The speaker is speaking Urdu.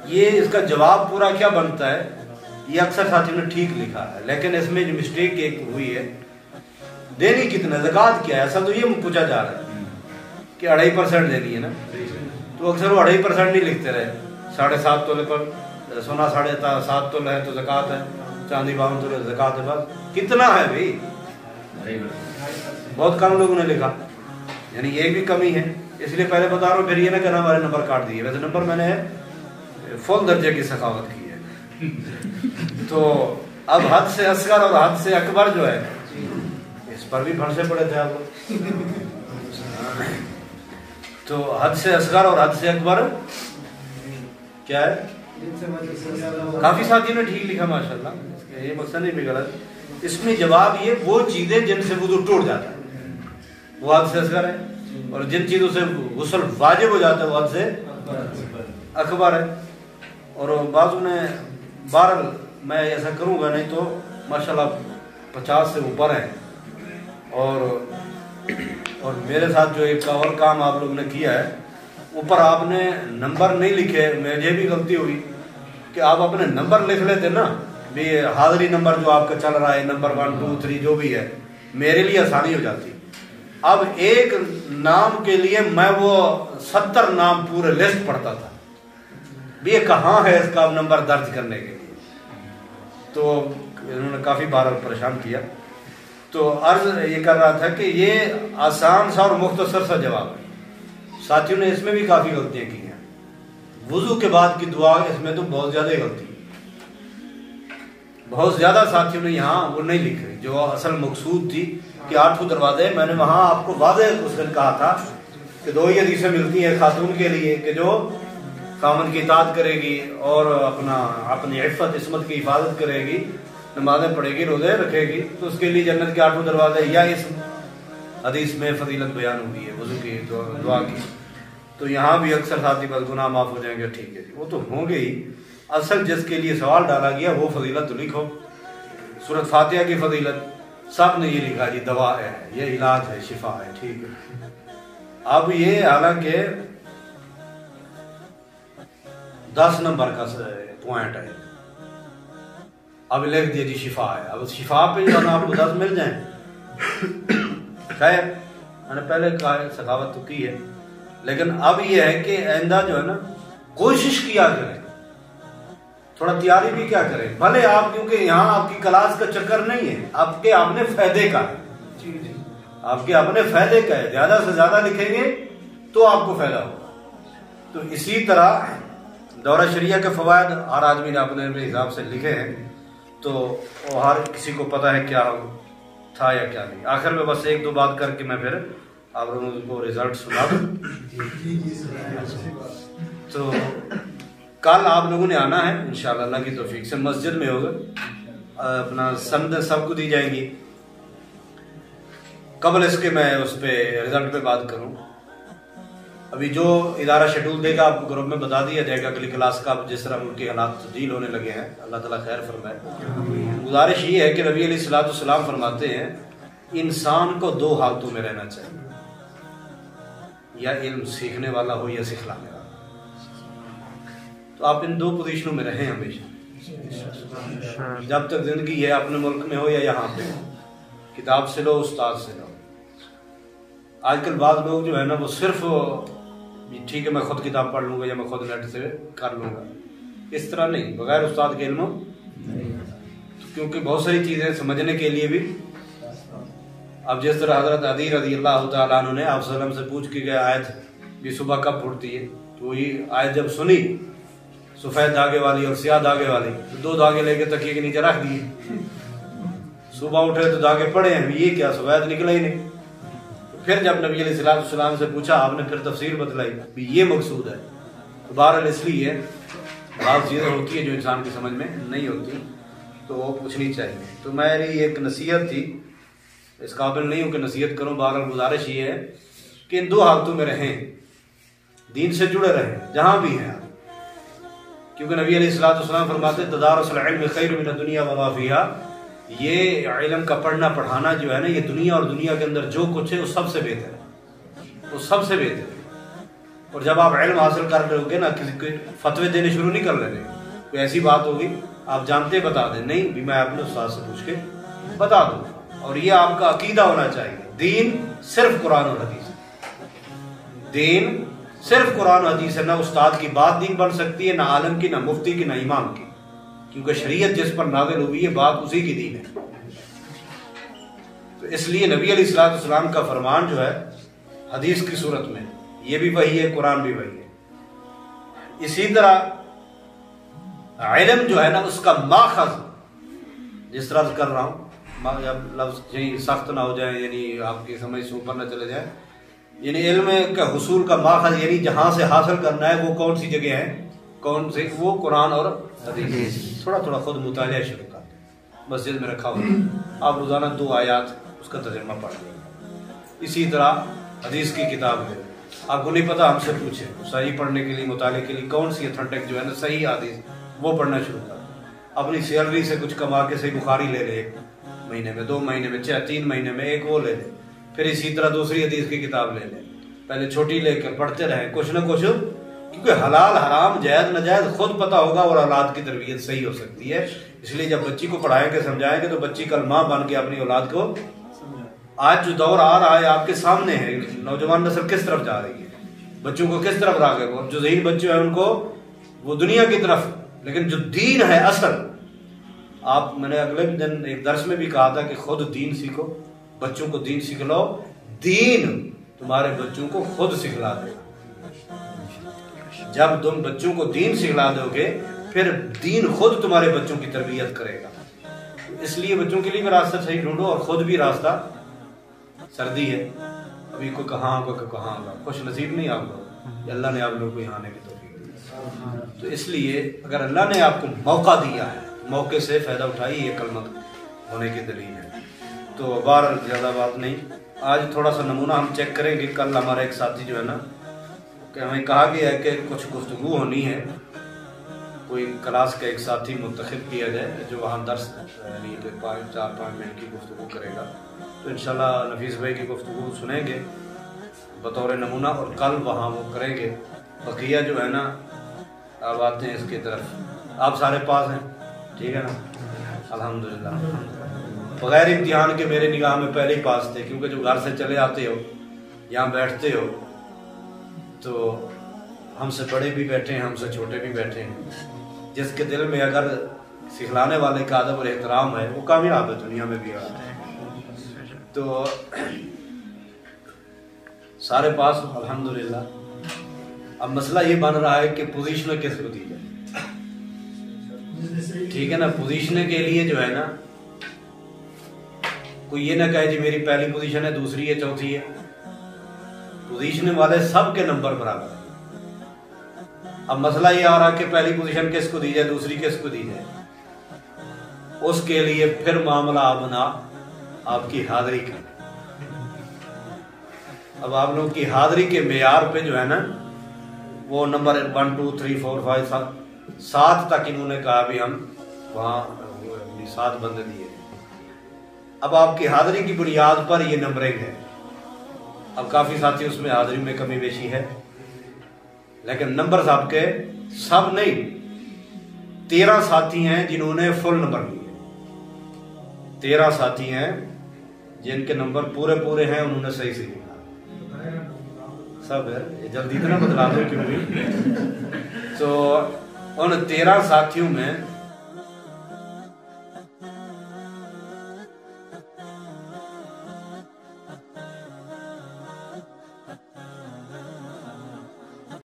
یہ اس کا جواب پورا کیا بنتا ہے، یہ اکثر ساتھیوں نے ٹھیک لکھا ہے، لیکن اس میں جو مسٹیک ایک ہوئی ہے، دینی کتنا، زکوٰۃ کیا ہے، اصل تو یہ پوچھا جا رہا ہے کہ 2.5% دینی ہے نا، تو اکثر وہ 2.5% نہیں لکھتے رہے، 7.5 تولے پر سونا 7.5 تولے ہے تو زکوٰۃ ہے، چاندی 52 تولے زکوٰۃ ہے، بس کتنا ہے بھائی، بہت کم لوگوں نے لکھا، یعنی یہ بھی کمی ہے، اس لیے پہلے بتا رہا ہوں، پھر یہ نہ کہنا ہمارے نمبر کاٹ دیے، ویسے نمبر میں نے فل درجے کی سخاوت کی ہے۔ تو اب حد سے اصغر اور حد سے اکبر جو ہے اس پر بھی پھنسے پڑے تھے آپ لوگ، تو حد سے اصغر اور حد سے اکبر کیا ہے، کافی ساتھیوں نے ٹھیک لکھا ماشاءاللہ، یہ مقصد نہیں بھی غلط، اس میں جواب یہ وہ چیزیں جن سے وضو ٹوٹ جاتا ہے وہ حد سے اصغر ہے، اور جن چیزوں سے غسل واجب ہو جاتا ہے وہ حد سے اکبر ہے۔ اور بعضوں نے بہرحال میں ایسا کروں گا نہیں تو ماشاءاللہ 50 سے اوپر ہیں، اور میرے ساتھ جو ایک اور کام آپ لوگوں نے کیا ہے، اوپر آپ نے نمبر نہیں لکھے، مجھے بھی غلطی ہوئی کہ آپ اپنے نمبر لکھ لیتے نا، بھی حاضری نمبر جو آپ کا چل رہا ہے، نمبر 1 2 3 جو بھی ہے، میرے لیے آسانی ہو جاتی۔ اب ایک نام کے لیے میں وہ 70 نام پورے لسٹ پڑھتا تھا، بھی یہ کہاں ہے اس کا نمبر درج کرنے کے لیے، تو انہوں نے کافی بار پریشان کیا۔ تو عرض یہ کر رہا تھا کہ یہ آسان سا اور مختصر سا جواب ہے، ساتھیوں نے اس میں بھی کافی غلطیاں کی ہیں، وضو کے بعد کی دعا اس میں تو بہت زیادہ ہی غلطی، بہت زیادہ ساتھیوں نے یہاں وہ نہیں لکھ رہی جو اصل مقصود تھی کہ 8 دروازے، میں نے وہاں آپ کو واضح اس دن کہا تھا کہ 2 ہی حدیثیں ملتی ہیں خاتون کے لیے کہ جو خامن کی اطاعت کرے گی اور اپنی عفت عصمت کی حفاظت کرے گی، نمازیں پڑھے گی، روزے رکھے گی، تو اس کے لیے جنت کے 8 دروازے، یا اس حدیث میں فضیلت بیان ہوئی ہے وضو کی دعا کی۔ تو یہاں بھی اکثر ساتھی بس گناہ معاف ہو جائیں گے، ٹھیک ہے جی، وہ تو ہوں گے ہی، اصل جس کے لیے سوال ڈالا گیا وہ فضیلت تو لکھو، سورۃ فاتحہ کی فضیلت سب نے یہ لکھا جی، دوا ہے، یہ علاج ہے، شفا ہے، ٹھیک ہے۔ اب یہ حالانکہ 10 نمبر کا پوائنٹ ہے، اب لکھ دیا جی شفا ہے، اب شفا پہ جو آپ کو 10 مل جائیں، خیر میں نے پہلے کہا سخاوت تو کی ہے، لیکن اب یہ ہے کہ آئندہ جو ہے نا کوشش کیا کریں، تھوڑا تیاری بھی کیا کریں، بھلے آپ، کیونکہ یہاں آپ کی کلاس کا چکر نہیں ہے، آپ کے اپنے فائدے کا ہے، آپ کے اپنے فائدے کا ہے، زیادہ سے زیادہ لکھیں گے تو آپ کو فائدہ ہوگا۔ تو اسی طرح دورہ شریعہ کے فوائد ہر آدمی نے اپنے حساب سے لکھے ہیں، تو ہر کسی کو پتہ ہے کیا تھا یا کیا نہیں۔ آخر میں بس 1 2 بات کر کے میں پھر آپ لوگوں کو رزلٹ سنا دوں۔ تو کل آپ لوگوں نے آنا ہے انشاءاللہ اللہ کی توفیق سے، مسجد میں ہوگا، اپنا سند سب کو دی جائیں گی۔ قبل اس کے میں اس پہ رزلٹ پہ بات کروں، ابھی جو ادارہ شیڈول دے گا آپ کو گروپ میں بتا دیا جائے گا اگلی کلاس کا، جس طرح ملکی حالات تبدیل ہونے لگے ہیں، اللہ تعالیٰ خیر فرمائے۔ گزارش یہ ہے کہ نبی علیہ الصلوۃ والسلام فرماتے ہیں انسان کو 2 حالتوں میں رہنا چاہیے، یا علم سیکھنے والا ہو یا سکھلانے والا، تو آپ ان 2 پوزیشنوں میں رہیں ہمیشہ، جب تک زندگی ہے، اپنے ملک میں ہو یا یہاں پہ ہو، کتاب سے لو، استاد سے لو۔ آج کل بعض لوگ جو ہے نا وہ صرف ٹھیک ہے میں خود کتاب پڑھ لوں گا یا میں خود نیٹ سے کر لوں گا، اس طرح نہیں، بغیر استاد کے علم، کیونکہ بہت ساری چیزیں سمجھنے کے لیے بھی، اب جس طرح حضرت علی رضی اللہ تعالیٰ عنہ نے آپ صلی اللہ علیہ وسلم سے پوچھ کے گیا آیت بھی صبح کب پھوٹتی ہے، تو وہی آیت جب سنی سفید دھاگے والی اور سیاہ دھاگے والی، تو 2 دھاگے لے کے تکیے کے نیچے رکھ دیے، صبح اٹھے تو دھاگے پڑے ہیں، یہ کیا سفید نکلا ہی نہیں۔ پھر جب نبی علیہ السلام سے پوچھا، آپ نے پھر تفسیر بتلائی بھی یہ مقصود ہے۔ تو بہرحال اس لیے بعض چیزیں ہوتی ہیں جو انسان کی سمجھ میں نہیں ہوتی، تو وہ پوچھنی چاہیے۔ تو میری ایک نصیحت تھی، اس قابل نہیں ہوں کہ نصیحت کروں، بہرحال گزارش یہ ہے کہ ان 2 حالتوں میں رہیں، دین سے جڑے رہیں جہاں بھی ہیں، کیونکہ نبی علیہ السلام فرماتے تدارس العلم خیر من الدنیا وما فیہا، یہ علم کا پڑھنا پڑھانا جو ہے نا، یہ دنیا اور دنیا کے اندر جو کچھ ہے وہ سب سے بہتر ہے، وہ سب سے بہتر ہے۔ اور جب آپ علم حاصل کر رہے ہوگے نا، کسی کو فتوے دینے شروع نہیں کر لینے، کوئی ایسی بات ہوگی آپ جانتے بتا دیں، نہیں بھی میں اپنے استاد سے پوچھ کے بتا دوں. اور یہ آپ کا عقیدہ ہونا چاہیے، دین صرف قرآن اور حدیث ہے، دین صرف قرآن و حدیث ہے. نہ استاد کی بات دین بن سکتی ہے، نہ عالم کی، نہ مفتی کی، نہ امام کی، کیونکہ شریعت جس پر نازل ہوئی ہے بات اسی کی دین ہے. تو اس لیے نبی علیہ الصلوۃ والسلام کا فرمان جو ہے حدیث کی صورت میں، یہ بھی وہی ہے، قرآن بھی وہی ہے. اسی طرح علم جو ہے نا اس کا ماخذ، جس طرح سے کر رہا ہوں، لفظ یہی سخت نہ ہو جائے، یعنی آپ کی سمجھ سے اوپر نہ چلے جائے، یعنی علم کا حصول کا ماخذ یعنی جہاں سے حاصل کرنا ہے وہ کون سی جگہ ہے، کون سی، وہ قرآن اور حدیث. تھوڑا تھوڑا خود مطالعہ شروع کر دیں، مسجد میں رکھا ہوا آپ روزانہ 2 آیات اس کا ترجمہ پڑھ لیں. اسی طرح حدیث کی کتاب ہے، آپ کو نہیں پتا ہم سے پوچھیں، صحیح پڑھنے کے لیے، مطالعے کے لیے کون سی اتھنٹک جو ہے نا صحیح حدیث، وہ پڑھنا شروع کر. اپنی سیلری سے کچھ کما کے صحیح بخاری لے لے، 1 مہینے میں، 2 مہینے میں، 3 مہینے میں 1 وہ لے لے. پھر اسی طرح دوسری حدیث کی کتاب لے لیں، پہلے چھوٹی لے کر پڑھتے رہیں کچھ نہ کچھ، کیونکہ حلال حرام جائز ناجائز خود پتہ ہوگا اور اولاد کی تربیت صحیح ہو سکتی ہے. اس لیے جب بچی کو پڑھائیں گے سمجھائیں گے تو بچی کل ماں بن کے اپنی اولاد کو، آج جو دور آ رہا ہے آپ کے سامنے ہے، نوجوان نسل کس طرف جا رہی ہے، بچوں کو کس طرف راغب ہو، جو ذہین بچے ہیں ان کو وہ دنیا کی طرف، لیکن جو دین ہے اصل، آپ، میں نے اگلے دن ایک درس میں بھی کہا تھا کہ خود دین سیکھو، بچوں کو دین سکھلاؤ، دین تمہارے بچوں کو خود سکھلا دے. جب تم بچوں کو دین سکھلا دو گے پھر دین خود تمہارے بچوں کی تربیت کرے گا. اس لیے بچوں کے لیے بھی راستہ صحیح ڈھونڈو اور خود بھی راستہ. سردی ہے ابھی، کوئی کہاں ہوگا، خوش نصیب نہیں آپ لوگ، اللہ نے آپ لوگوں کو یہاں آنے کی توفیق دی. تو اس لیے اگر اللہ نے آپ کو موقع دیا ہے، موقع سے فائدہ اٹھائیے، یہ کلمہ ہونے کی دلیل ہے. تو بہرحال زیادہ بات نہیں، آج تھوڑا سا نمونہ ہم چیک کریں گے. کل ہمارا ایک ساتھی جو ہے نا، کہ ہمیں کہا گیا ہے کہ کچھ گفتگو ہونی ہے، کوئی کلاس کا ایک ساتھی منتخب کیا جائے جو وہاں درس یعنی 4-5 منٹ کی گفتگو کرے گا. تو انشاءاللہ نفیس بھائی کی گفتگو سنیں گے بطور نمونہ، اور کل وہاں وہ کریں گے. بقیہ جو ہے نا اب آتے ہیں اس کی طرف. آپ سارے پاس ہیں، ٹھیک ہے نا، الحمدللہ. بغیر امتحان کے میرے نگاہ میں پہلے ہی پاس تھے، کیونکہ جو گھر سے چلے آتے ہو، یہاں بیٹھتے ہو، تو ہم سے بڑے بھی بیٹھے ہیں، ہم سے چھوٹے بھی بیٹھے ہیں. جس کے دل میں اگر سکھلانے والے کا ادب اور احترام ہے وہ کامیاب ہے، دنیا میں بھی ہے. تو سارے پاس الحمدللہ. اب مسئلہ یہ بن رہا ہے کہ پوزیشن کس کو دی جائے، ٹھیک ہے نا. پوزیشن کے لیے جو ہے نا، کوئی یہ نہ کہے جی میری پہلی پوزیشن ہے، دوسری ہے، چوتھی ہے. پوزیشن والے سب کے نمبر برابر ہیں. اب مسئلہ یہ آ رہا کہ پہلی پوزیشن کس کو دی جائے، دوسری کس کو دی جائے. اس کے لیے پھر معاملہ بنا آپ کی حاضری کا. اب آپ لوگ کی حاضری کے معیار پہ جو ہے نا، وہ نمبر 1 2 3 4 5 7 تک انہوں نے کہا بھی ہم وہاں 7 بندے دیے. اب آپ کی حاضری کی بنیاد پر یہ نمبرنگ ہے. اب کافی ساتھی اس میں حاضری میں کمی بیشی ہے، لیکن نمبر آپ کے سب نہیں. 13 ساتھی ہیں جنہوں نے فل نمبر لیے، 13 ساتھی ہیں جن کے نمبر پورے ہیں، انہوں نے صحیح لکھا. سب ہے جلدی اتنا بدلا دو کیوں بھی. تو ان 13 ساتھیوں میں